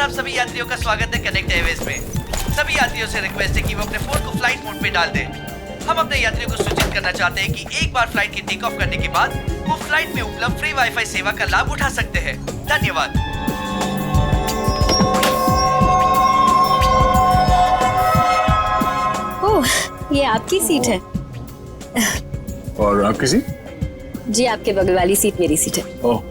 आप सभी यात्रियों का स्वागत है कनेक्ट एयरवेज में। सभी यात्रियों से रिक्वेस्ट है कि वो अपने फोन को फ्लाइट मोड पे डाल दें। हम अपने यात्रियों को सूचित करना चाहते हैं कि एक बार फ्लाइट की टेक ऑफ करने के बाद वो फ्लाइट में उपलब्ध फ्री वाईफाई सेवा का लाभ उठा सकते हैं। धन्यवाद। ओह, ये आपकी सीट है। और आपकी सीट? जी, आपके बगल वाली सीट मेरी सीट है। ओह,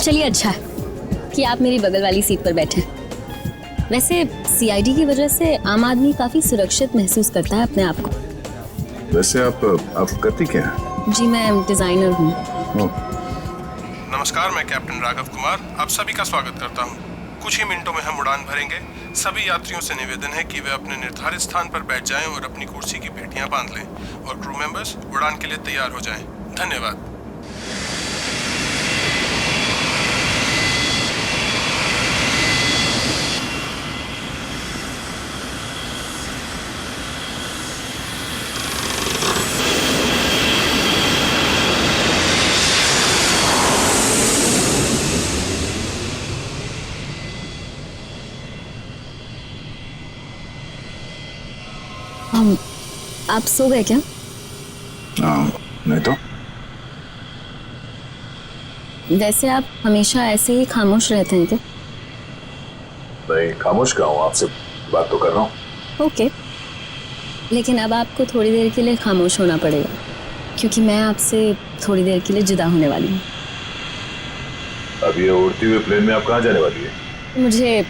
चलिए, अच्छा है कि आप मेरी बगल वाली सीट पर बैठे। वैसे सीआईडी की वजह से आम आदमी काफी सुरक्षित महसूस करता है अपने आप को। वैसे आप करती क्या हैं? जी, मैं डिजाइनर हूँ। नमस्कार, मैं कैप्टन राघव कुमार आप सभी का स्वागत करता हूँ। कुछ ही मिनटों में हम उड़ान भरेंगे। सभी यात्रियों से निवेदन है कि वे अपने निर्धारित स्थान पर बैठ जाएं और अपनी कुर्सी की पेटियां बांध लें और क्रू मेंबर्स उड़ान के लिए तैयार हो जाएं। धन्यवाद। आप सो गए क्या? नहीं तो। वैसे आप हमेशा ऐसे ही खामोश रहते हैं क्या? नहीं, खामोश क्या हूँ, आपसे बात तो कर रहा हूँ। ओके, लेकिन अब आपको थोड़ी देर के लिए खामोश होना पड़ेगा क्योंकि मैं आपसे थोड़ी देर के लिए जुदा होने वाली हूँ। अब ये उड़ती हुए प्लेन में आप कहाँ जाने वाली है? मुझे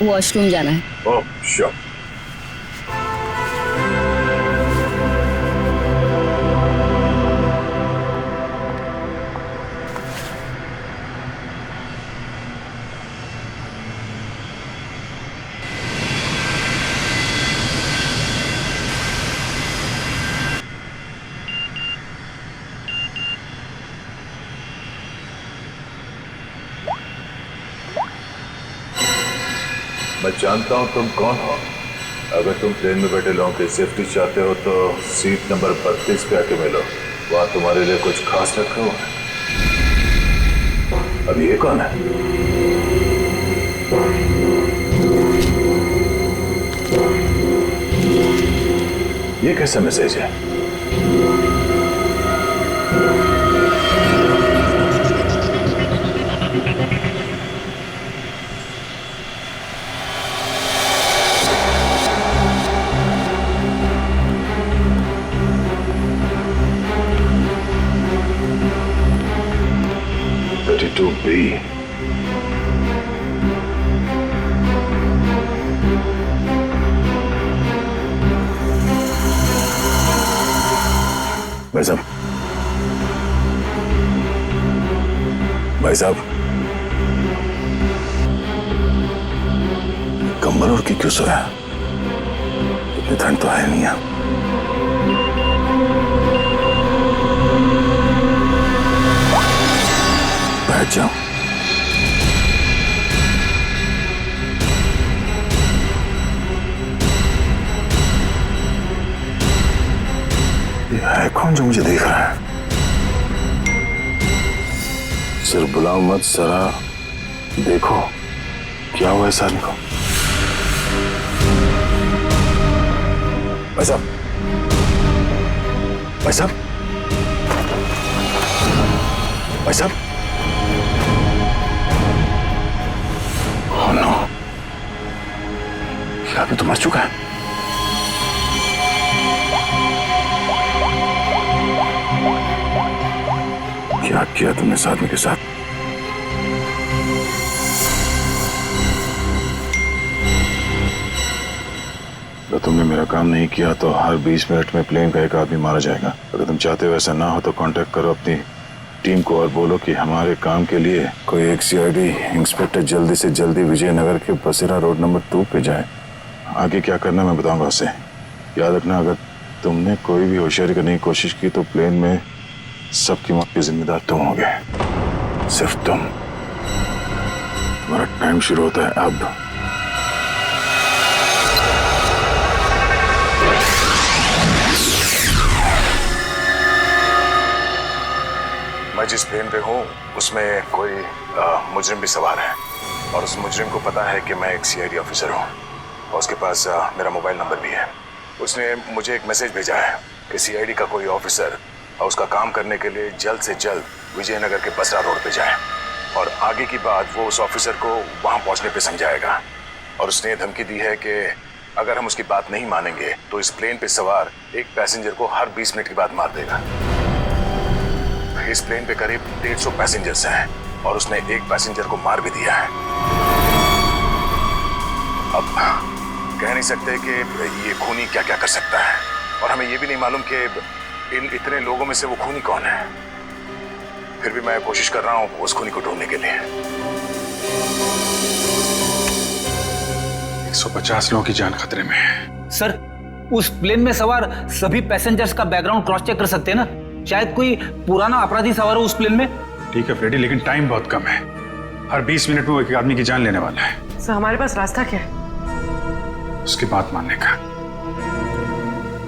वॉशरूम जाना है। ओह, श्योर। मैं जानता हूँ तुम कौन हो। अगर तुम ट्रेन में बैठे लोगों की सेफ्टी चाहते हो तो सीट नंबर 32 पे आके मिलो। वहाँ तुम्हारे लिए कुछ खास रखा हुआ है। अब ये कौन है? ये कैसा मैसेज है? To be. भाई साहब, भाई साहब, कंबल ओढ़ के क्यों सोया? इतनी ठंड तो है नहीं है। बैठ जाओ। ये है कौन जो मुझे देख रहा है? सिर्फ बुलाओ मत, जरा देखो क्या हुआ इस आदमी को। भाई साहब, भाई साहब, भाई साहब, नो, ये आदमी तो मर चुका है। क्या किया तुमने इस आदमी के साथ? अगर तुमने मेरा काम नहीं किया तो हर 20 मिनट में प्लेन का एक आदमी मारा जाएगा। अगर तुम चाहते हो ऐसा ना हो तो कांटेक्ट करो अपनी टीम को और बोलो कि हमारे काम के लिए कोई एक सीआईडी इंस्पेक्टर जल्दी से जल्दी विजयनगर के बसेरा रोड नंबर 2 पे जाए। आगे क्या करना मैं बताऊंगा उसे। याद रखना, अगर तुमने कोई भी होशियारी करने की कोशिश की तो प्लेन में सबकी मौत के जिम्मेदार तुम होगे, सिर्फ तुम। तुम्हारा टाइम शुरू होता है अब। मैं जिस प्लेन पे हूँ उसमें कोई मुजरिम भी सवार है और उस मुजरिम को पता है कि मैं एक सीआईडी ऑफिसर हूँ और उसके पास मेरा मोबाइल नंबर भी है। उसने मुझे एक मैसेज भेजा है कि सीआईडी का कोई ऑफिसर और उसका काम करने के लिए जल्द से जल्द विजयनगर के बसरा रोड पे जाए और आगे की बात वो उस ऑफिसर को वहाँ पहुँचने पे समझाएगा। और उसने ये धमकी दी है कि अगर हम उसकी बात नहीं मानेंगे तो इस प्लेन पे सवार एक पैसेंजर को हर 20 मिनट के बाद मार देगा। इस प्लेन पे करीब 150 पैसेंजर्स हैं और उसने एक पैसेंजर को मार भी दिया है। अब कह नहीं सकते कि ये खूनी क्या क्या कर सकता है और हमें ये भी नहीं मालूम कि इन इतने लोगों में से वो खूनी कौन है। फिर भी मैं कोशिश कर रहा हूँ उस खूनी को ढूंढने के लिए। 150 लोगों की जान खतरे में है। सर, उस प्लेन में सवार सभी पैसेंजर्स का बैकग्राउंड क्रॉस चेक कर सकते हैं ना? शायद कोई पुराना अपराधी सवार हो उस प्लेन में। ठीक है फ्रेडी, लेकिन टाइम बहुत कम है। हर 20 मिनट में वो एक आदमी की जान लेने वाला है। सर, हमारे पास रास्ता क्या है? उसकी बात मानने का।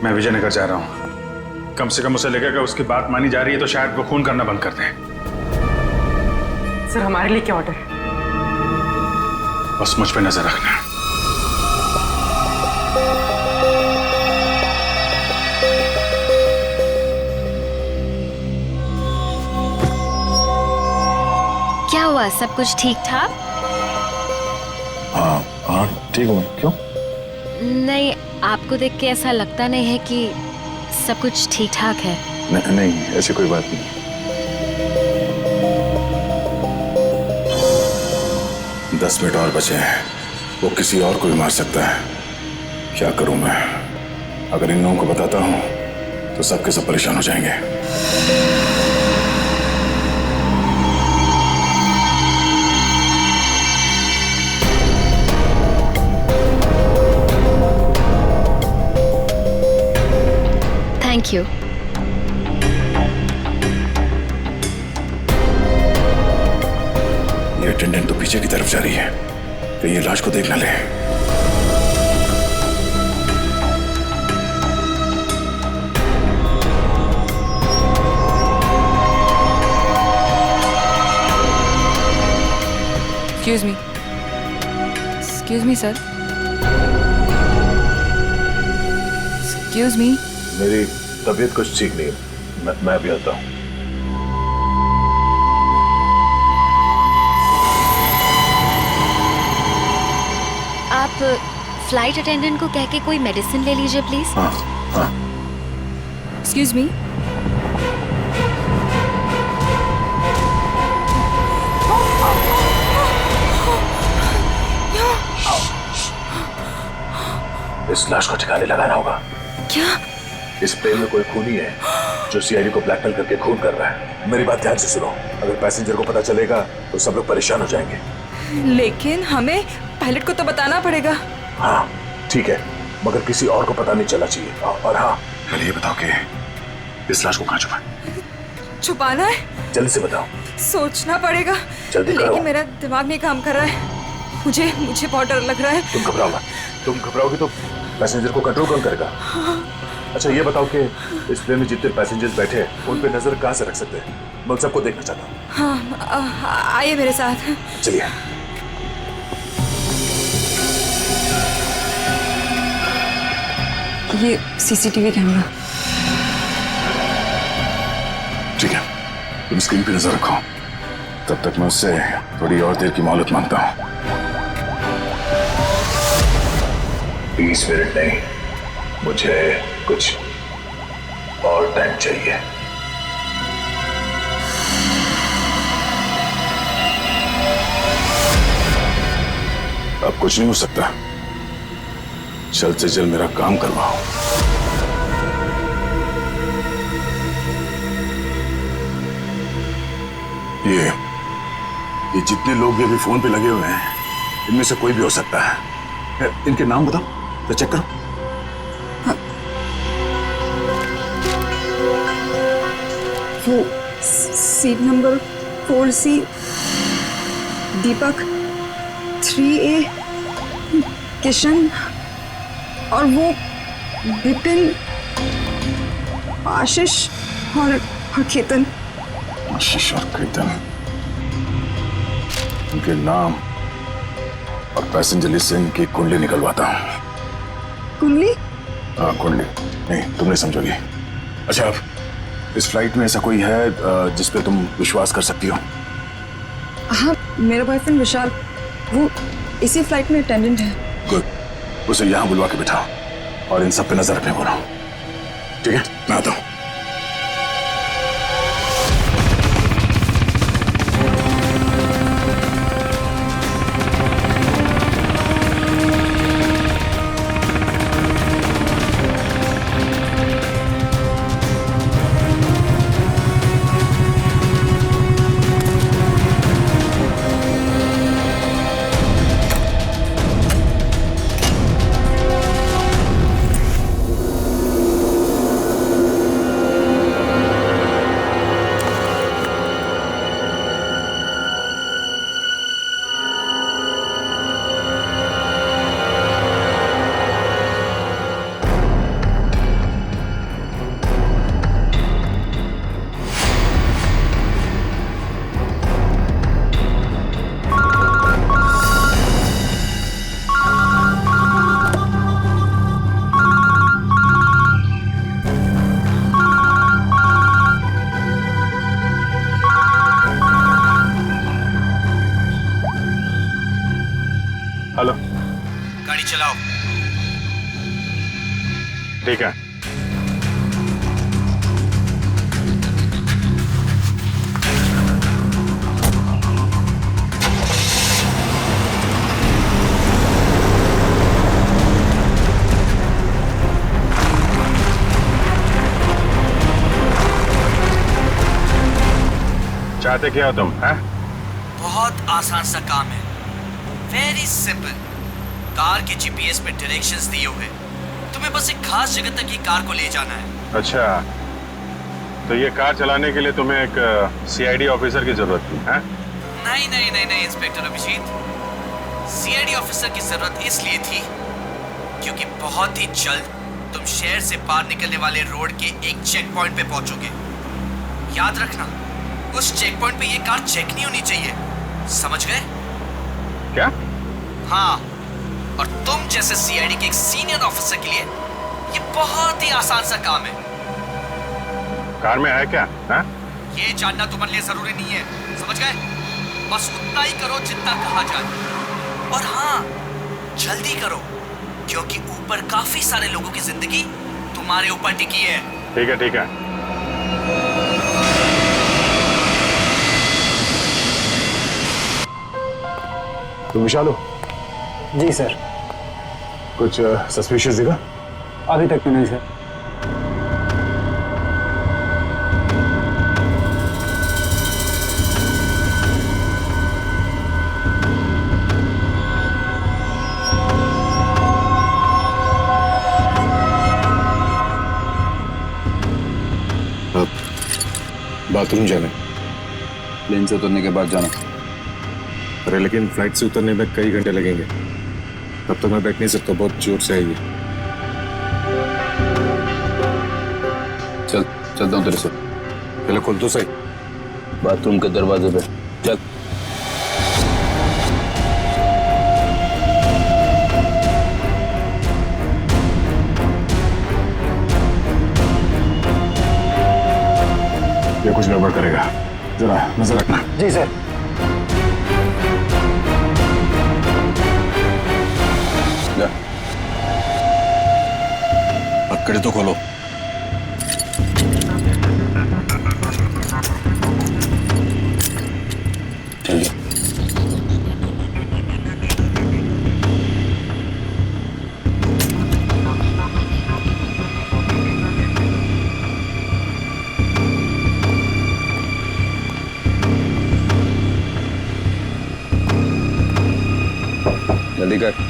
मैं विजयनगर जा रहा हूँ। कम से कम उसे लगेगा उसकी बात मानी जा रही है तो शायद वो खून करना बंद कर दें। सर, हमारे लिए क्या ऑर्डर है? बस मुझ पे नजर रखना। क्या हुआ, सब कुछ ठीक ठाक? हाँ ठीक हूँ। क्यों? नहीं, आपको देख के ऐसा लगता नहीं है कि सब कुछ ठीक ठाक है। नहीं, ऐसी कोई बात नहीं। दस मिनट और बचे हैं। वो किसी और को भी मार सकता है। क्या करूं मैं? अगर इन लोगों को बताता हूं तो सबके सब परेशान हो जाएंगे। Thank you. ये अटेंडेंट तो पीछे की तरफ जा रही है, कहीं ये लाश को देख ना ले। Excuse me, sir. Excuse me. मेरी तबीयत कुछ ठीक नहीं है, मैं अभी आता हूँ। आप फ्लाइट अटेंडेंट को कह के कोई मेडिसिन ले लीजिए प्लीज। हाँ। Excuse me. इस लाश को ठिकाने लगाना होगा। क्या? इस प्लेन में कोई खूनी है जो सीआईडी को ब्लैकमेल करके खून कर रहा है। मेरी बात ध्यान से सुनो, अगर पैसेंजर को पता चलेगा तो सब लोग परेशान हो जाएंगे। लेकिन हमें पायलट को तो बताना पड़ेगा। हाँ ठीक है, मगर किसी और को पता नहीं चलना चाहिए। और हाँ, पहले ये बताओ कि इस लाश को कहाँ छुपा? छुपाना है? जल्दी से बताओ। सोचना पड़ेगा। जल्दी करो। लेकिन मेरा दिमाग नहीं काम कर रहा है। मुझे बहुत डर लग रहा है। तुम घबराओ मत। तुम घबराओगे तो पैसेंजर को कंट्रोल कौन करेगा? अच्छा ये बताओ कि इस प्लेन में जितने पैसेंजर्स बैठे हैं उन पे नजर कहाँ से रख सकते हैं? मैं उन सबको देखना चाहता हूँ। हाँ, आइए मेरे साथ। चलिए। ये सीसीटीवी कैमरा। ठीक है, तुम स्क्रीन पे नजर रखो, तब तक मैं उससे थोड़ी और देर की मोहलत मांगता हूँ। 20 मिनट नहीं, मुझे कुछ और टाइम चाहिए। अब कुछ नहीं हो सकता, जल्द से जल्द मेरा काम करवाओ। ये जितने लोग भी अभी फोन पे लगे हुए हैं, इनमें से कोई भी हो सकता है। इनके नाम बताओ तो चेक करो। वो सीट नंबर 4C, दीपक 3A, किशन और वो विपिन, आशीष और केतन। आशीष और केतन, उनके नाम और पैसेंजर लिस्ट से इनकी कुंडली निकलवाता हूँ। कुंडली? हाँ कुंडली, नहीं तुम नहीं समझोगी। अच्छा अब इस फ्लाइट में ऐसा कोई है जिस पे तुम विश्वास कर सकती हो? हाँ, मेरा बॉयफ्रेंड विशाल, वो इसी फ्लाइट में अटेंडेंट है। गुड, उसे यहाँ बुलवा के बिठाओ और इन सब पे नजर रखने बोलो। ठीक है, मैं आता हूँ। हेलो, गाड़ी चलाओ। ठीक है। चाहते क्या हो तुम? हैं? बहुत आसान सा काम है, वेरी सिंपल। कार के जीपीएस में डायरेक्शंस दिए हुए, तुम्हें बस एक खास जगह तक ये कार को ले जाना है। अच्छा, तो ये कार चलाने के लिए तुम्हें एक सीआईडी ऑफिसर की जरूरत थी? हैं? नहीं नहीं नहीं नहीं इंस्पेक्टर अभिजीत, सीआईडी ऑफिसर की जरूरत इसलिए थी क्योंकि बहुत ही जल्द तुम शहर से बाहर निकलने वाले रोड के एक चेक पॉइंट पे पहुंचोगे। याद रखना, उस चेक पॉइंट पे ये कार चेक नहीं होनी चाहिए, समझ गए? क्या? हाँ, और तुम जैसे सीआईडी के एक सीनियर ऑफिसर के लिए ये बहुत ही आसान सा काम है। कार में है क्या? हैं? ये जानना तुम्हारे लिए जरूरी नहीं है, समझ गए? बस उतना ही करो जितना कहा जाए, और हाँ, जल्दी करो क्योंकि ऊपर काफी सारे लोगों की जिंदगी तुम्हारे ऊपर टिकी है। ठीक है, ठीक है। तुम विशाल हो? जी सर। कुछ सस्पिशियस दिखा? अभी तक तो नहीं सर। अब बाथरूम जाना? प्लेन से उतरने के बाद जाना। अरे लेकिन फ्लाइट से उतरने में कई घंटे लगेंगे, तब तक मैं बैठ नहीं सकता, बहुत जोर से आएगी। चलता हूँ तेरे से। पहले खोल तो सही। बाथरूम के दरवाजे पे चल। ये कुछ गड़बड़ करेगा, जरा नजर रखना। जी सर। पकड़े तो खोलो। चलिए। जल्दी कर।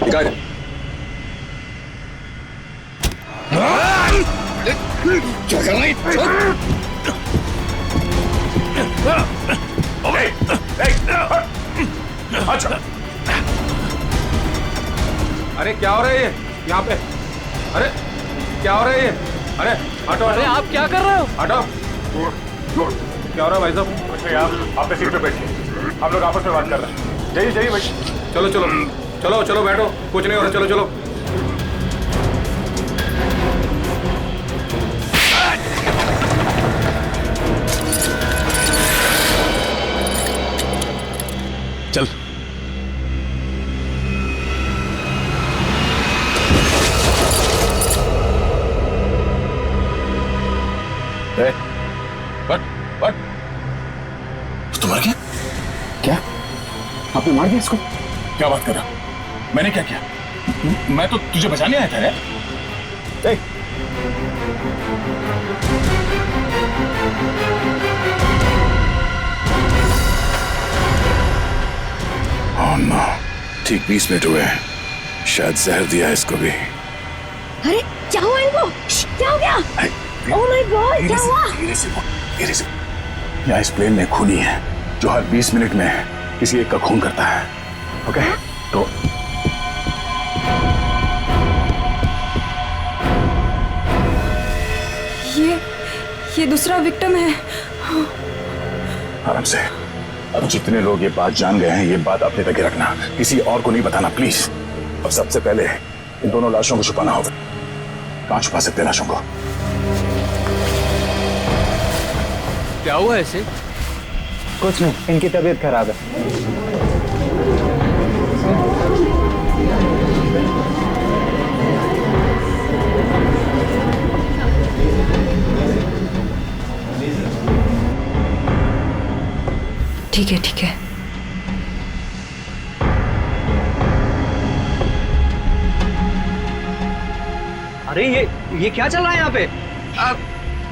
निकाल। अच्छा, अरे क्या हो रहा है ये यहाँ पे? अरे क्या हो रहा है ये? अरे हटो, अरे आप क्या कर रहे हो? हटो। क्या हो रहा है भाई साहब? कुछ नहीं, आप अपने सीट पे बैठिए, हम लोग आपस में बात कर रहे हैं। जाइए जाइए भाई, चलो चलो चलो चलो बैठो, कुछ नहीं हो रहा, चलो चलो। चल What? तो मर गया? क्या? आपने मार दिया इसको? क्या बात कर रहा? मैंने क्या किया? मैं तो तुझे बचाने आया था यार। Oh no, ठीक 20 मिनट हुए हैं। शायद जहर दिया है इसको भी। अरे क्या हुआ इनको? क्या हो गया? ओह माय गॉड, क्या हुआ? धीरे से। यहाँ इस प्लेन में खूनी है जो हर 20 मिनट में किसी एक का खून करता है। ओके? तो ये दूसरा विक्टिम है। आराम से। अब जितने लोग ये बात जान गए हैं, ये बात अपने तक ही रखना, किसी और को नहीं बताना प्लीज। अब सबसे पहले इन दोनों लाशों को छुपाना होगा। कहाँ छुपा सकते हैं लाशों को? क्या हुआ ऐसे? कुछ नहीं, इनकी तबीयत खराब है। ठीक है ठीक है। अरे ये क्या चल रहा है यहाँ पे?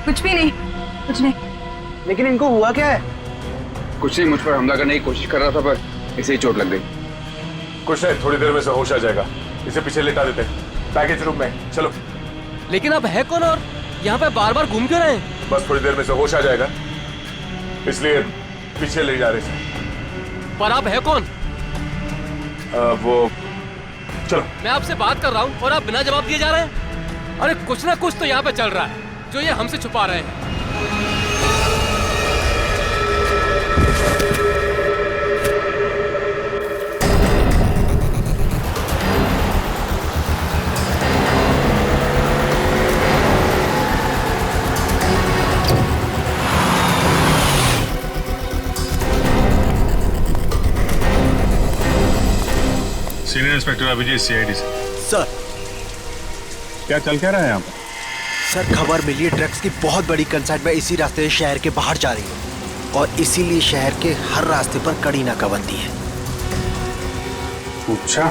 कुछ भी नहीं, कुछ नहीं। लेकिन इनको हुआ क्या है? कुछ नहीं, मुझ पर हमला करने की कोशिश कर रहा था पर इसे ही चोट लग गई। कुछ नहीं, थोड़ी देर में से होश आ जाएगा। इसे पीछे लेटा देते हैं पैकेज रूम में। चलो। लेकिन आप है कौन और यहाँ पे बार बार घूम क्यों रहे हैं? बस थोड़ी देर में से होश आ जाएगा, इसलिए पीछे ले जा रहे थे। पर आप है कौन? वो चलो। मैं आपसे बात कर रहा हूँ और आप बिना जवाब दिए जा रहे हैं। अरे कुछ ना कुछ तो यहाँ पे चल रहा है जो ये हमसे छुपा रहे हैं। सीनियर इंस्पेक्टर अभिजीत, सीआईडी से। सर, क्या चल क्या रहा है यहाँ पर? सर खबर मिली है ड्रग्स की बहुत बड़ी कंसाइनमेंट इसी रास्ते से शहर के बाहर जा रही है और इसीलिए शहर के हर रास्ते पर कड़ी नाकाबंदी है। अच्छा,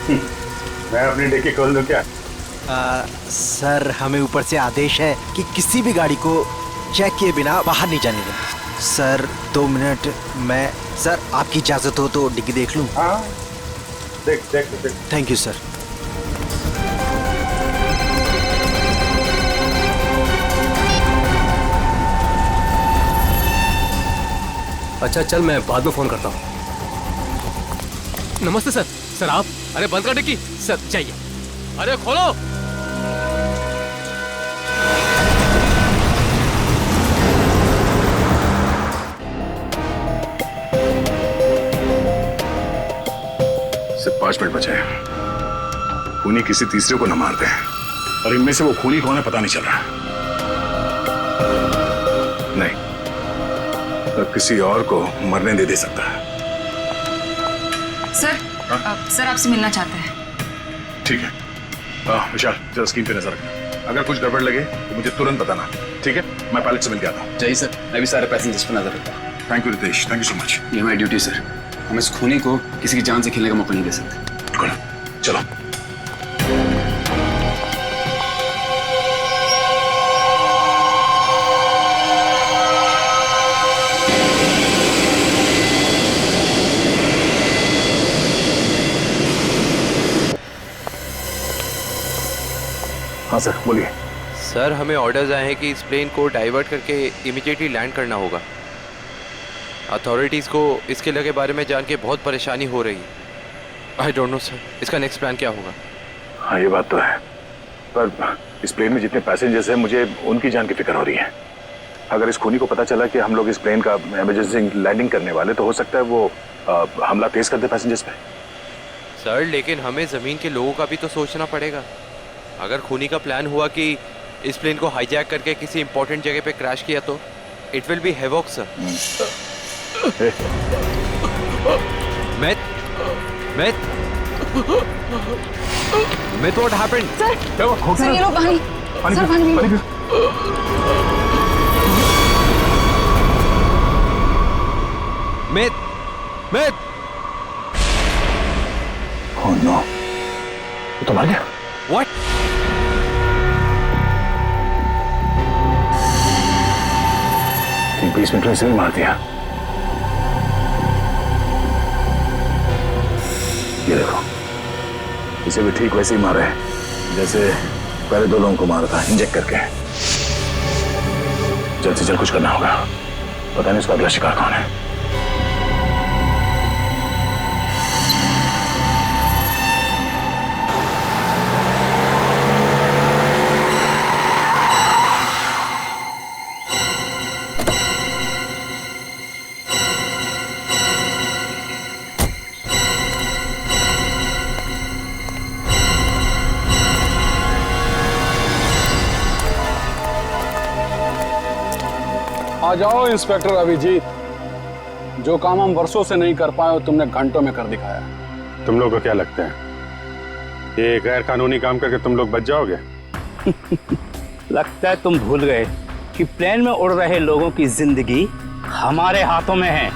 मैं अपनी डिक्की खोल दूं क्या? सर हमें ऊपर से आदेश है कि किसी भी गाड़ी को चेक किए बिना बाहर नहीं जाने दें। सर 2 मिनट, मैं सर आपकी इजाजत हो तो डिग्गी देख लूं? हाँ, देख। Thank you sir. अच्छा चल, मैं बाद में फोन करता हूँ। नमस्ते सर। सर आप? अरे बंद कर डिक्की। सर जाइए। अरे खोलो। सिर्फ 5 मिनट बचे हैं। खूनी किसी तीसरे को न मार दे, और इनमें से वो खूनी कौन है पता नहीं चल रहा। नहीं, तो किसी और को मरने दे सकता है। सर, सर आपसे मिलना चाहते हैं। ठीक है। विशाल, जरा स्क्रीन पे नजर रखना। अगर कुछ गड़बड़ लगे तो मुझे तुरंत बताना, ठीक है? मैं पायलट से मिल के आता हूँ। जय सर, मैं भी सारे पैसेंजर्स पर नजर रखता हूँ। Thank you Ritesh, thank you so much. ये हमारी ड्यूटी सर। हम इस खूनी को किसी की जान से खेलने का मौका नहीं दे सकते। चलो। हाँ सर बोलिए। सर हमें ऑर्डर्स आए हैं कि इस प्लेन को डाइवर्ट करके इमीडिएटली लैंड करना होगा। अथॉरिटीज़ को इसके लगे बारे में जान के बहुत परेशानी हो रही है। आई डोंट नो सर, इसका नेक्स्ट प्लान क्या होगा? हाँ ये बात तो है, पर इस प्लेन में जितने पैसेंजर्स हैं मुझे उनकी जान की फिक्र हो रही है। अगर इस खूनी को पता चला कि हम लोग इस प्लेन का इमरजेंसी लैंडिंग करने वाले, तो हो सकता है वो हमला तेज कर दे पैसेंजर्स पे। सर लेकिन हमें ज़मीन के लोगों का भी तो सोचना पड़ेगा। अगर खूनी का प्लान हुआ कि इस प्लेन को हाईजैक करके किसी इंपॉर्टेंट जगह पे क्रैश किया तो it will be havoc sir. Myth, what happened? Sir ये लो पानी, सर पानी P low. Myth! Oh no, वो तो मर गया। What? ठीक 20 मिनट में इसे भी मार दिया। ये देखो, इसे भी ठीक वैसे ही मारा है जैसे पहले 2 लोगों को मारा था, इंजेक्ट करके। जल्द से जल्द कुछ करना होगा, पता नहीं उसका अगला शिकार कौन है। आ जाओ इंस्पेक्टर अभिजीत, जो काम हम वर्षों से नहीं कर पाए तुमने घंटों में कर दिखाया। तुम लोग को क्या लगता है ये गैर कानूनी काम करके तुम लोग बच जाओगे? लगता है तुम भूल गए कि प्लेन में उड़ रहे लोगों की जिंदगी हमारे हाथों में है।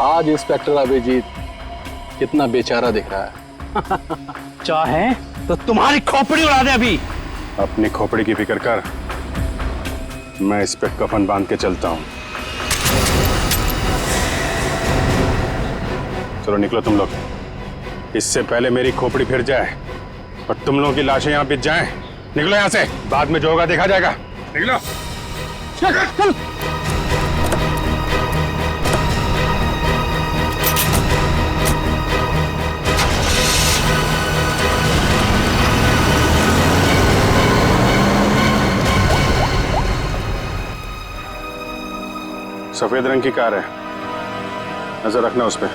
आज इंस्पेक्टर अभिजीत कितना बेचारा दिख रहा है। चाहे तो तुम्हारी खोपड़ी उड़ा दे अभी। अपनी खोपड़ी की फिक्र कर, मैं इस पे कफन बांध के चलता हूँ। चलो निकलो तुम लोग, इससे पहले मेरी खोपड़ी फिर जाए और तुम लोगों की लाशें यहाँ बिछ जाएं। निकलो यहाँ से, बाद में जो होगा देखा जाएगा। निकलो। चल। सफेद रंग की कार है, नजर रखना उस पे।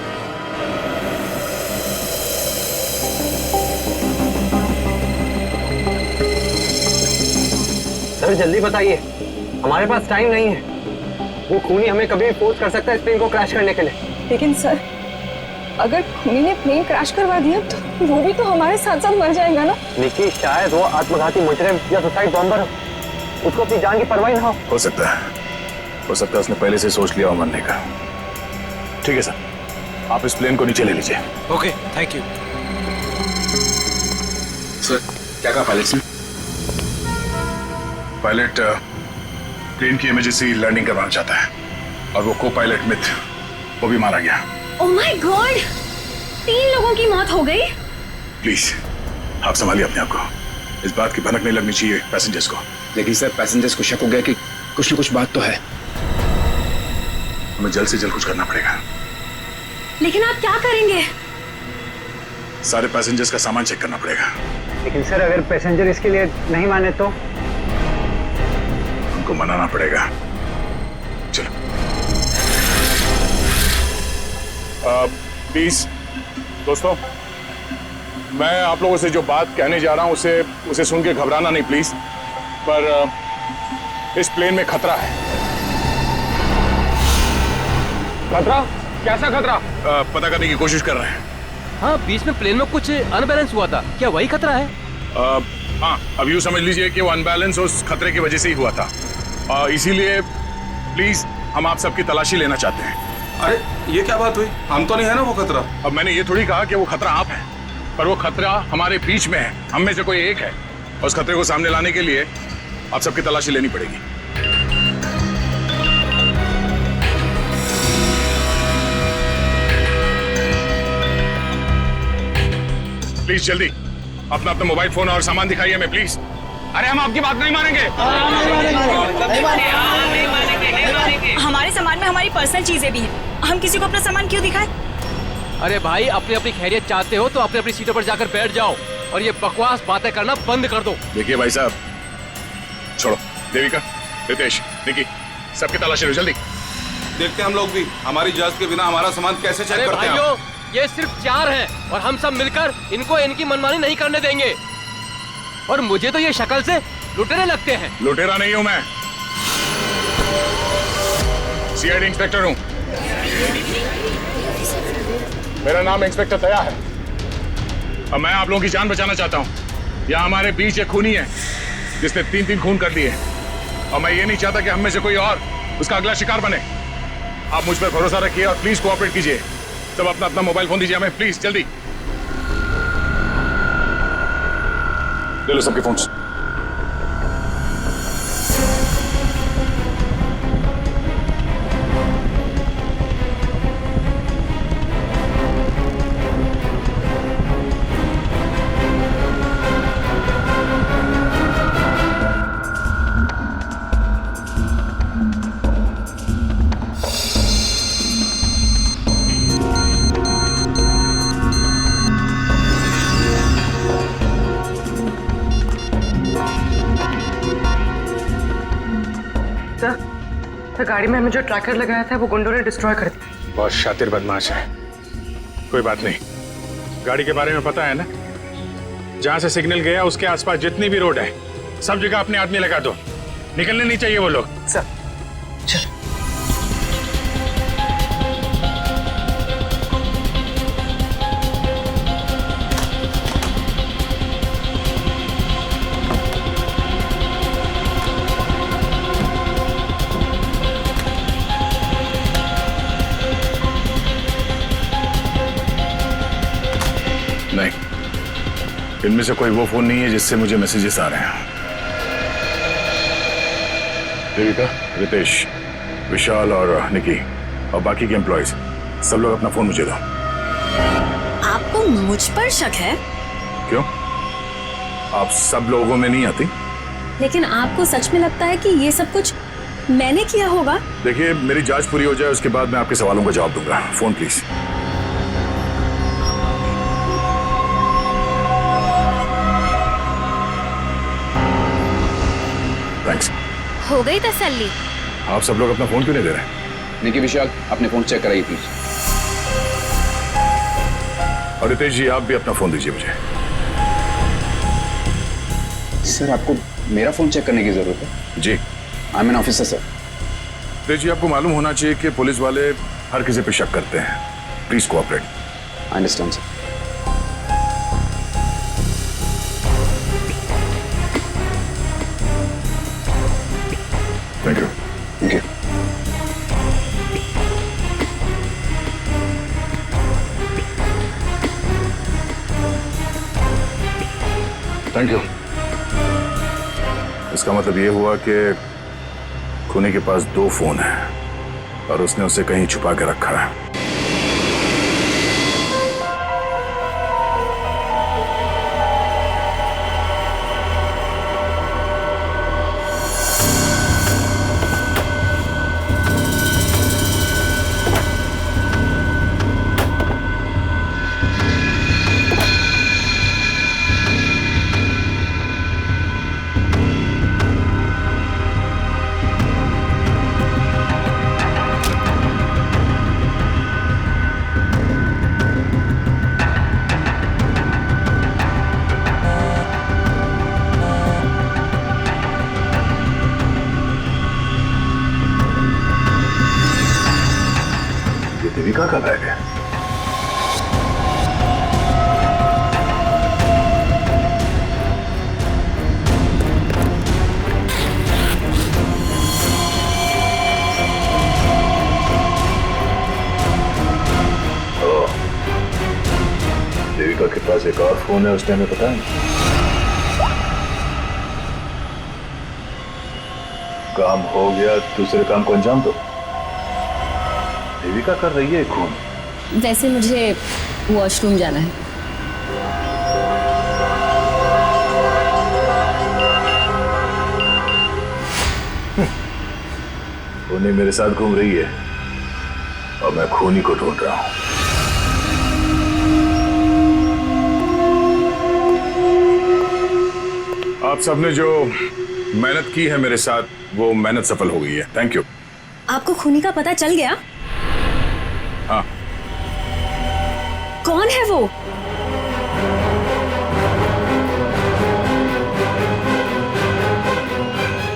सर जल्दी बताइए, हमारे पास टाइम नहीं है। वो खूनी हमें कभी भी फोर्स कर सकता है इस प्लेन को क्रैश करने के लिए। लेकिन सर, अगर खूनी ने प्लेन क्रैश करवा दिया तो वो भी तो हमारे साथ साथ मर जाएगा ना। निकी, शायद वो आत्मघाती मुजरिम या सुसाइड बॉम्बर हो, उसको अपनी जान की परवाह ना हो सकता है उसने पहले से सोच लिया हो मरने का। ठीक है सर, आप इस प्लेन को नीचे ले लीजिए। Okay, thank you sir. क्या कहा पायलट ने? पायलट प्लेन की इमरजेंसी लैंडिंग करवाना चाहता है और वो को पायलट मिथ, वो भी मारा गया। ओह माय गॉड, 3 लोगों की मौत हो गई। प्लीज आप संभालिए अपने आप को, इस बात की भनक नहीं लगनी चाहिए पैसेंजर्स को। लेकिन सर पैसेंजर्स को शक हो गया कि कुछ न कुछ बात तो है। हमें जल्द से जल्द कुछ करना पड़ेगा। लेकिन आप क्या करेंगे? सारे पैसेंजर्स का सामान चेक करना पड़ेगा। लेकिन सर अगर पैसेंजर इसके लिए नहीं माने तो? उनको मनाना पड़ेगा। चलो। प्लीज दोस्तों, मैं आप लोगों से जो बात कहने जा रहा हूं उसे सुन के घबराना नहीं प्लीज। पर इस प्लेन में खतरा है। खतरा? कैसा खतरा? पता करने की कोशिश कर रहे हैं। हाँ, बीच में प्लेन में कुछ अनबैलेंस हुआ था, क्या वही खतरा है? हाँ, अब यूँ समझ लीजिए कि वो अनबैलेंस उस खतरे की वजह से ही हुआ था। इसीलिए प्लीज हम आप सबकी तलाशी लेना चाहते हैं। अरे ये क्या बात हुई? हम तो नहीं है ना वो खतरा। अब मैंने ये थोड़ी कहा कि वो खतरा आप है, पर वो खतरा हमारे बीच में है, हम में से कोई एक है। और उस खतरे को सामने लाने के लिए आप सबकी तलाशी लेनी पड़ेगी। प्लीज जल्दी अपना मोबाइल फोन और सामान दिखाइए हमें प्लीज। अरे हम आपकी बात नहीं मानेंगे। हमारे सामान में हमारी पर्सनल चीजें भी हैं। हम किसी को अपना सामान क्यों दिखाएं? अरे भाई, अपनी अपनी खैरियत चाहते हो तो अपनी अपनी सीटों पर जाकर बैठ जाओ और ये बकवास बातें करना बंद कर दो। देखिए भाई साहब, छोड़ो। देविका, रितेश, निकी, सबकी तलाशी लो जल्दी। देखते हैं हम लोग भी हमारी इजाजत के बिना हमारा सामान कैसे चेक करते हैं। भाइयों, ये सिर्फ 4 हैं और हम सब मिलकर इनको इनकी मनमानी नहीं करने देंगे। और मुझे तो ये शक्ल से लुटेरे लगते हैं। लुटेरा नहीं हूं मैं, सीआईडी इंस्पेक्टर हूं। मेरा नाम इंस्पेक्टर दया है और मैं आप लोगों की जान बचाना चाहता हूं। यहाँ हमारे बीच एक खूनी है जिसने 3 खून कर लिए और मैं ये नहीं चाहता कि हम में से कोई और उसका अगला शिकार बने। आप मुझ पर भरोसा रखिए और प्लीज कोऑपरेट कीजिए। सब अपना अपना मोबाइल फोन दीजिए हमें, प्लीज जल्दी। ले लो सबके फोन्स। सर, गाड़ी में हमें जो ट्रैकर लगाया था वो गुंडों ने डिस्ट्रॉय कर दिया। बहुत शातिर बदमाश है। कोई बात नहीं, गाड़ी के बारे में पता है ना? जहां से सिग्नल गया उसके आसपास जितनी भी रोड है सब जगह अपने आदमी लगा दो। निकलने नहीं चाहिए वो लोग। सर चलो। नहीं, इनमें से कोई वो फोन नहीं है जिससे मुझे मैसेजेस आ रहे हैं। देविका, रितेश, विशाल और निकी और बाकी के एम्प्लॉयज सब लोग अपना फोन मुझे दो। आपको मुझ पर शक है? क्यों? आप सब लोगों में नहीं आती? लेकिन आपको सच में लगता है कि ये सब कुछ मैंने किया होगा? देखिए, मेरी जांच पूरी हो जाए उसके बाद मैं आपके सवालों का जवाब दूंगा। Phone please. थैंक्स। हो गई तसल्ली? आप सब लोग अपना फोन क्यों नहीं दे रहे? निकी, विशाल, अपने फोन चेक कराइए प्लीज। और रितेश जी, आप भी अपना फोन दीजिए मुझे। सर, आपको मेरा फोन चेक करने की जरूरत है? जी। I am an officer sir. Ritesh ji, आपको मालूम होना चाहिए कि पुलिस वाले हर किसी पे शक करते हैं। Please cooperate. I understand sir. Thank you. Thank you. Thank you. इसका मतलब ये हुआ कि खूनी के पास 2 फोन हैं और उसने उसे कहीं छुपा के रखा है। देविका का बैग है। देविका के पास एक और फोन है, उसने हमें पता है। काम हो गया, दूसरे काम को अंजाम दो। देविका कर रही है खून। वैसे मुझे वॉशरूम जाना है। खूनी मेरे साथ घूम रही है और मैं खूनी को ढूंढ रहा हूं। आप सबने जो मेहनत की है मेरे साथ, वो मेहनत सफल हो गई है। Thank you. आपको खूनी का पता चल गया? हाँ। कौन है वो?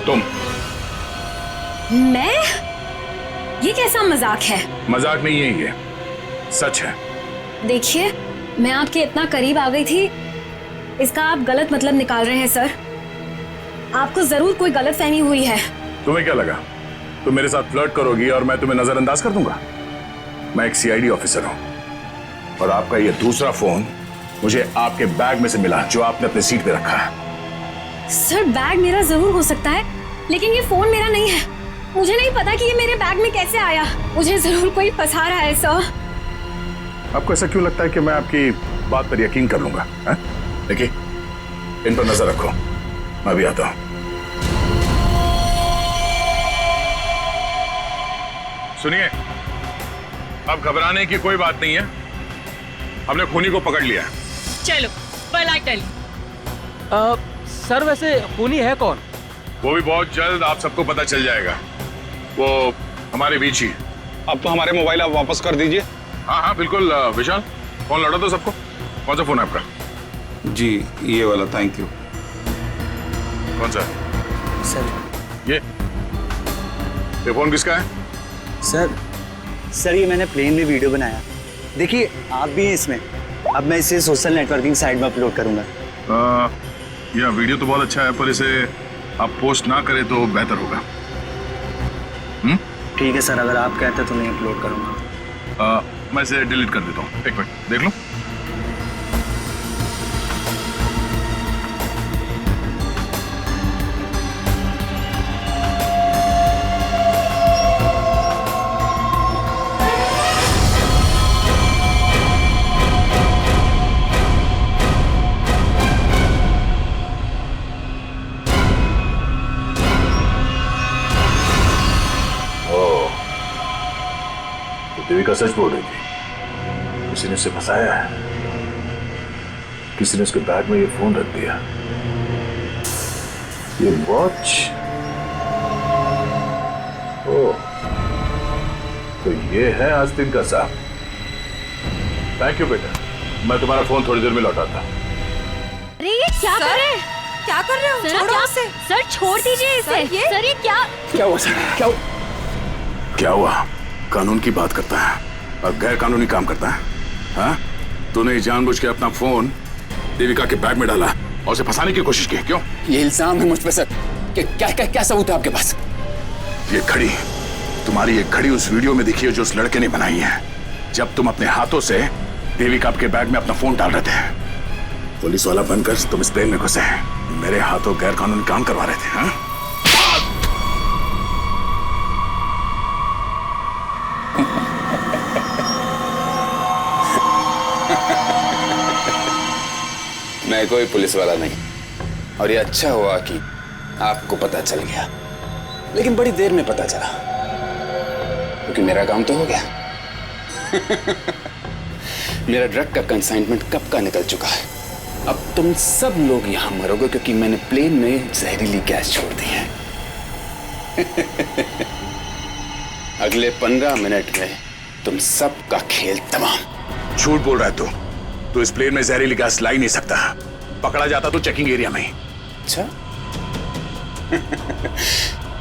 तुम। मैं? ये कैसा मजाक है? मजाक नहीं है ये, सच है। देखिए, मैं आपके इतना करीब आ गई थी, इसका आप गलत मतलब निकाल रहे हैं सर। आपको जरूर कोई गलतफहमी हुई है। तुम्हें क्या लगा तुम मेरे साथ फ्लर्ट करोगी और मैं तुम्हें नजरअंदाज कर दूंगा? मैं एक सीआईडी ऑफिसर हूं और आपका ये दूसरा फोन मुझे आपके बैग में से मिला जो आपने अपने सीट पे रखा है। सर, बैग मेरा जरूर हो सकता है, लेकिन ये फोन मेरा नहीं है। मुझे नहीं पता कि ये मेरे बैग में कैसे आया। मुझे जरूर कोई फंसा रहा है सर। आपको ऐसा क्यों लगता है कि मैं आपकी बात पर यकीन कर लूंगा? देखिए, इन पर नजर रखो, मैं भी आता हूं। सुनिए, अब घबराने की कोई बात नहीं है, हमने खूनी को पकड़ लिया है। चलो, well I tell you। Sir, वैसे खूनी है कौन? वो भी बहुत जल्द आप सबको पता चल जाएगा। वो हमारे बीच ही। अब तो हमारे मोबाइल आप वापस कर दीजिए। हाँ हाँ बिल्कुल। विशाल, फोन लौटा दो सबको। कौन सा फोन है आपका? जी, ये वाला। Thank you. कौन सा? सर ये फोन किसका है? सर ये मैंने प्लेन में वीडियो बनाया, देखिए आप भी हैं इसमें। अब मैं इसे सोशल नेटवर्किंग साइट में अपलोड करूंगा। यह वीडियो तो बहुत अच्छा है, पर इसे आप पोस्ट ना करें तो बेहतर होगा। ठीक है सर, अगर आप कहते तो मैं अपलोड करूंगा। मैं इसे डिलीट कर देता हूँ। एक मिनट देख लूं। देविका सच बोल रही थी, किसी ने उसे फंसाया है, किसी ने उसके बैग में ये फोन रख दिया। ये वॉच, ओह, तो ये है आस्तीन का साहब। थैंक यू बेटा, मैं तुम्हारा फोन थोड़ी देर में लौटाता। अरे ये क्या कर रहे हैं? क्या कर रहे हो? छोड़ो उसे। सर, छोड़ दीजिए इसे। सर, ये क्या हुआ सर? क्या हुआ? कानून की बात करता है और गैर कानूनी काम करता है। हाँ? तूने जानबूझ के अपना फोन देविका के बैग में डाला और उसे फंसाने की कोशिश की, क्यों? ये इल्जाम है मुझ पे सर। क्या सबूत है आपके पास? ये घड़ी, तुम्हारी एक घड़ी उस वीडियो में दिखी है जो उस लड़के ने बनाई है, जब तुम अपने हाथों से देविका के बैग में अपना फोन डाल रहे थे। पुलिस वाला बनकर तुम इस प्लेन में घुसे, मेरे हाथों गैर कानूनी काम करवा रहे थे। हाँ? मैं कोई पुलिस वाला नहीं, और ये अच्छा हुआ कि आपको पता चल गया, लेकिन बड़ी देर में पता चला, क्योंकि मेरा काम तो हो गया। मेरा ड्रग का कंसाइनमेंट कब का निकल चुका है। अब तुम सब लोग यहां मरोगे क्योंकि मैंने प्लेन में जहरीली गैस छोड़ दी है। अगले 15 मिनट में तुम सब का खेल तमाम। झूठ बोल रहा है तू इस प्लेन में जहरीली गैस ला ही नहीं सकता। पकड़ा जाता तो चेकिंग एरिया में ही। अच्छा।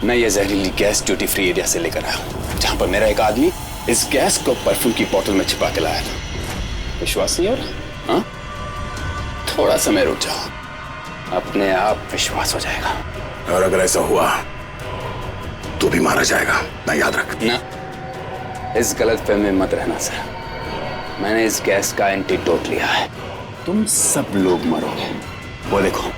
मैं ये जहरीली गैस ड्यूटी फ्री एरिया से लेकर आया हूं, जहां पर मेरा एक आदमी इस गैस को परफ्यूम की बोतल में छिपा के लाया था। विश्वास नहीं हो रहा? हाँ? थोड़ा समय रुक जाओ, अपने आप विश्वास हो जाएगा। और अगर ऐसा हुआ तो भी मारा जाएगा, ना याद रख। ना, इस गलतफहमी में मत रहना सर। मैंने इस गैस का एंटीडोट लिया है, तुम सब लोग मरोगे। वो देखो।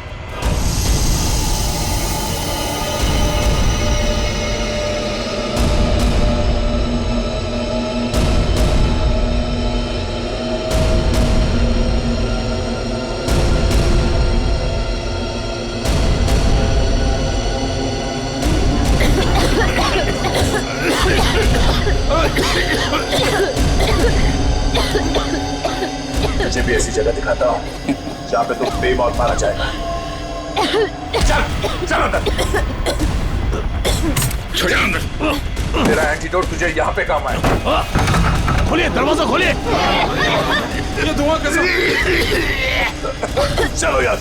जगह दिखाता हूँ जहाँ पे तुम बेमौत मारा जाएगा। चल चल अंदर। छोड़िए अंदर। तेरा एंटीडोट तुझे यहाँ पे काम आएगा। खोलिए दरवाजा खोलिए। ये धुआं कैसे? चलो यार।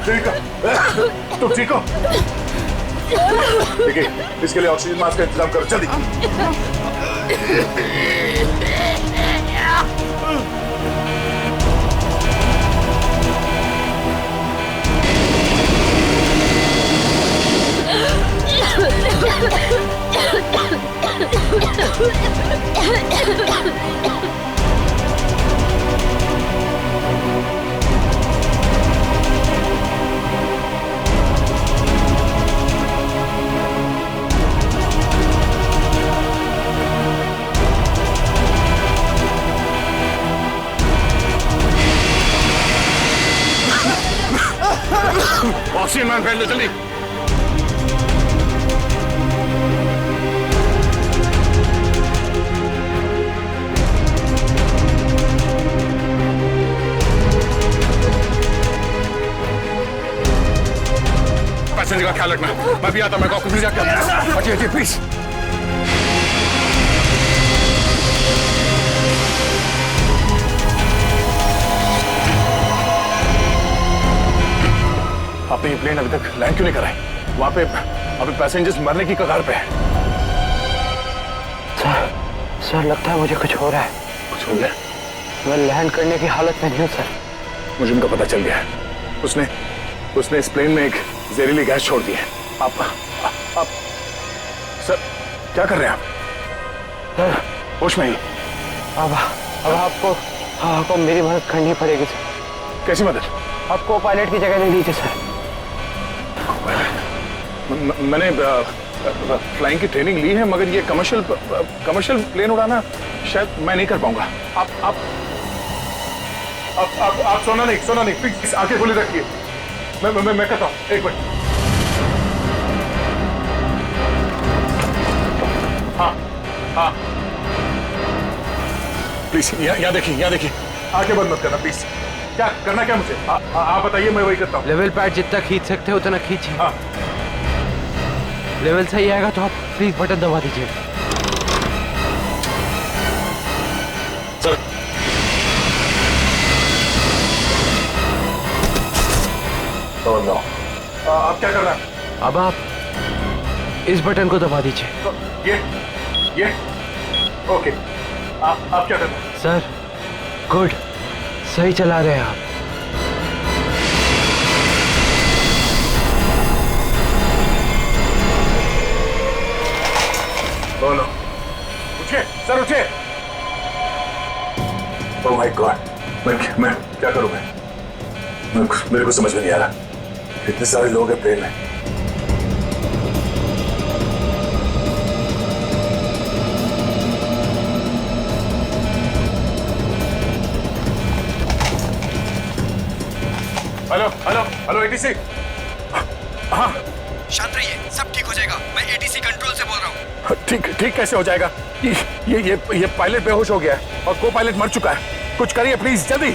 ठीक है, तुम ठीक हो? देखिए, इसके लिए ऑक्सीजन मास्क का इंतजाम करो जल्दी। ऑक्सीजन मैन फैल दो जल्दी। पैसेंजर का ख्याल रखना। मैं भी आता हूं, मैं कॉकपिट जाके आता हूं। हटिए प्लीज। आपने ये प्लेन अभी तक लैंड क्यों नहीं कराई? वहां पे अभी पैसेंजर्स मरने की कगार पे है। सर लगता है मुझे कुछ हो रहा है। कुछ हो गया? मैं लैंड करने की हालत में नहीं हूँ सर। मुझे उनका पता चल गया है। उसने इस प्लेन में एक जहरीली गैस छोड़ दी है। आप सर क्या कर रहे हैं आप? सर होश में ही? अब आपको मेरी मदद करनी पड़ेगी सर। कैसी मदद? आपको पायलट की जगह दे दीजिए सर। मैंने फ्लाइंग की ट्रेनिंग ली है, मगर ये कमर्शियल प्लेन उड़ाना शायद मैं नहीं कर पाऊंगा। आप सोना नहीं प्लीज आंखें खुली रखिए। मैं करता हूँ, एक मिनट। हाँ प्लीज यहाँ देखिए आंखें बंद मत करना प्लीज। क्या करना क्या मुझे? आप बताइए, मैं वही करता हूँ। लेवल पैड जितना खींच सकते हो उतना खींचिए। हाँ। लेवल सही आएगा तो आप प्लीज बटन दबा दीजिए। सर आप क्या कर रहे हैं? अब आप इस बटन को दबा दीजिए। ये ओके। आप क्या कर रहे हैं? सर गुड, सही चला रहे हैं आप। बोलो। उठिए सर, उठिए। ओह माय गॉड, मैं क्या करूं? मेरे को समझ में नहीं आ रहा। इतने सारे लोग हैं प्लेन में। Hello ATC. हाँ शांत रहिए, सब ठीक हो जाएगा। मैं एटीसी कंट्रोल से बोल रहा हूँ। ठीक कैसे हो जाएगा? ये पायलट बेहोश हो गया है और को पायलट मर चुका है। कुछ करिए प्लीज जल्दी।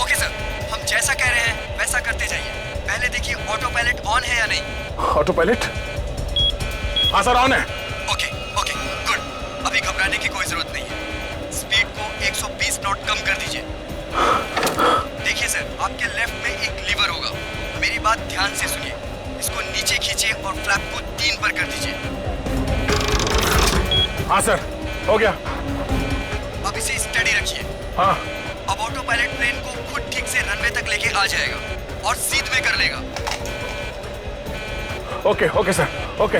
ओके सर, हम जैसा कह रहे हैं वैसा करते जाइए। पहले देखिए ऑटो पायलट ऑन है या नहीं। Auto pilot? हाँ सर ऑन है। Okay good. अभी घबराने की कोई जरूरत नहीं है। स्पीड को 120 नॉट कम कर दीजिए। देखिए सर, आपके लेफ्ट में एक लीवर होगा। मेरी बात ध्यान से सुनिए। इसको नीचे खींचिए और फ्लैप को 3 पर कर दीजिए। हाँ सर, हो गया। अब इसे स्टडी रखिए। हाँ। अब ऑटो पायलट प्लेन को खुद ठीक से रनवे तक लेके आ जाएगा और सीध में कर लेगा। Okay sir, okay.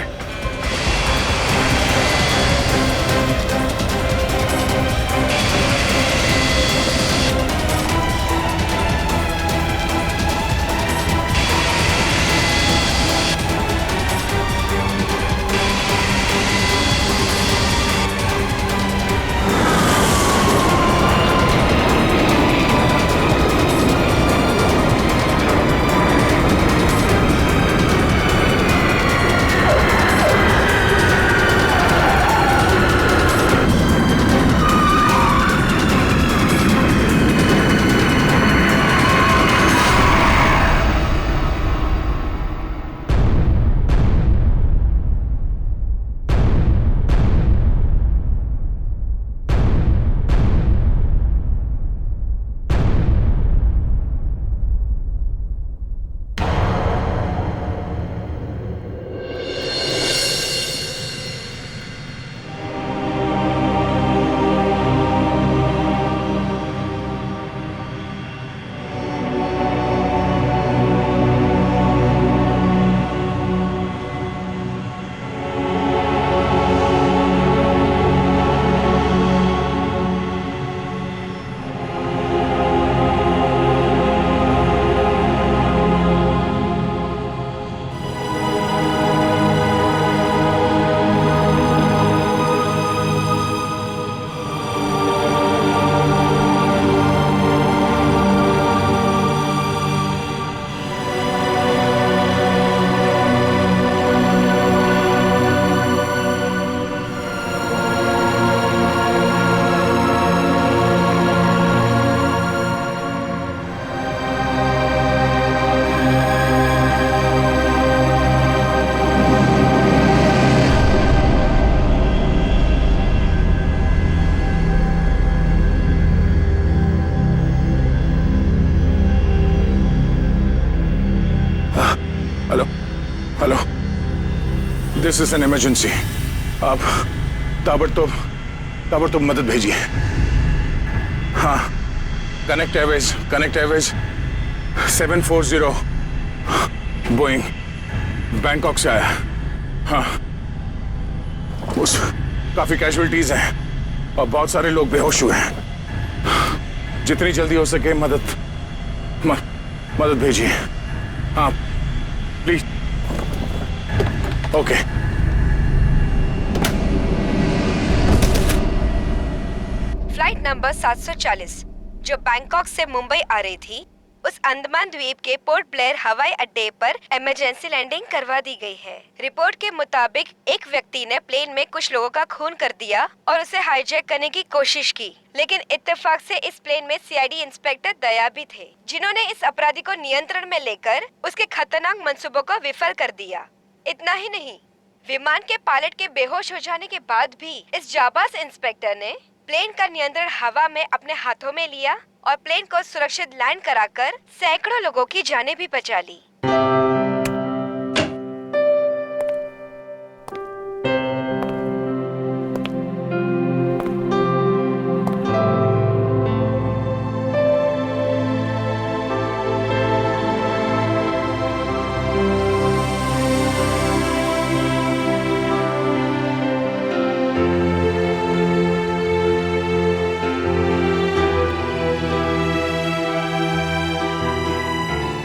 This is an emergency. आप ताबड़तोड़ मदद भेजिए। हाँ, कनेक्ट एयरवेज 740 बोइंग बैंकॉक से आया। हाँ, उस काफी कैजुअलिटीज हैं और बहुत सारे लोग बेहोश हुए हैं। जितनी जल्दी हो सके मदद भेजिए। हाँ प्लीज। ओके। फ्लाइट नंबर 740 जो बैंकॉक से मुंबई आ रही थी, उस अंडमान द्वीप के पोर्ट ब्लेयर हवाई अड्डे पर इमरजेंसी लैंडिंग करवा दी गई है। रिपोर्ट के मुताबिक एक व्यक्ति ने प्लेन में कुछ लोगों का खून कर दिया और उसे हाईजैक करने की कोशिश की, लेकिन इत्तेफाक से इस प्लेन में सीआईडी इंस्पेक्टर दया भी थे, जिन्होंने इस अपराधी को नियंत्रण में लेकर उसके खतरनाक मंसूबों को विफल कर दिया। इतना ही नहीं, विमान के पायलट के बेहोश हो जाने के बाद भी इस जाबाज इंस्पेक्टर ने प्लेन का नियंत्रण हवा में अपने हाथों में लिया और प्लेन को सुरक्षित लैंड कराकर सैकड़ों लोगों की जानें भी बचा ली।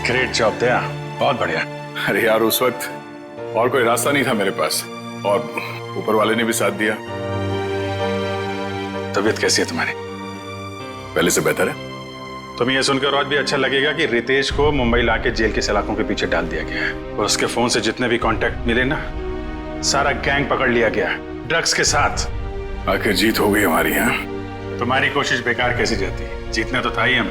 ग्रेट जॉब दया, बहुत बढ़िया। अरे यार, उस वक्त और कोई रास्ता नहीं था मेरे पास और ऊपर वाले ने भी साथ दिया। तबीयत कैसी है तुम्हारी? पहले से बेहतर है। तुम्हें यह सुनकर और भी अच्छा लगेगा कि रितेश को मुंबई लाके जेल के सलाखों के पीछे डाल दिया गया है और उसके फोन से जितने भी कांटेक्ट मिले ना, सारा गैंग पकड़ लिया गया ड्रग्स के साथ। आखिर जीत हो गई हमारी। यहाँ तुम्हारी कोशिश बेकार कैसी जाती? जीतना तो था ही हम।